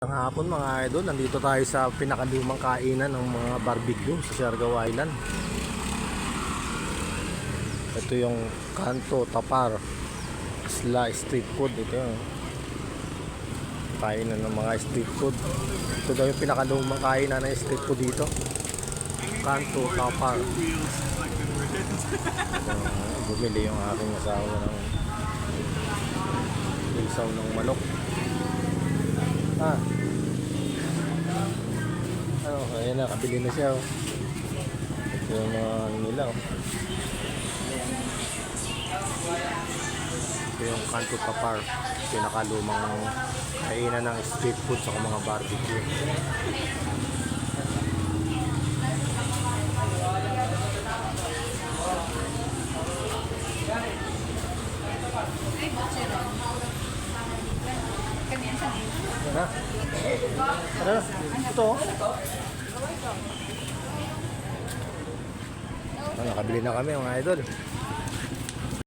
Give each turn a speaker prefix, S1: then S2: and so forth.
S1: Ang hapon mga idol, nandito tayo sa pinakalumang kainan ng mga barbecue sa Siargao Island. Ito yung Kanto Tapar Street Food. Ito yung kainan ng mga street food. Ito daw yung pinakalumang kainan ng street food dito, Kanto Tapar. Bumili yung aking asawa ng isaw ng manok. Ayan na, kabili na siya. Ito yung nila. Ito yung Kanto Tapar, pinakalumang kainan ng street food sa mga barbecue. Ano? Ano? Ito. Nakabili na kami mga idol.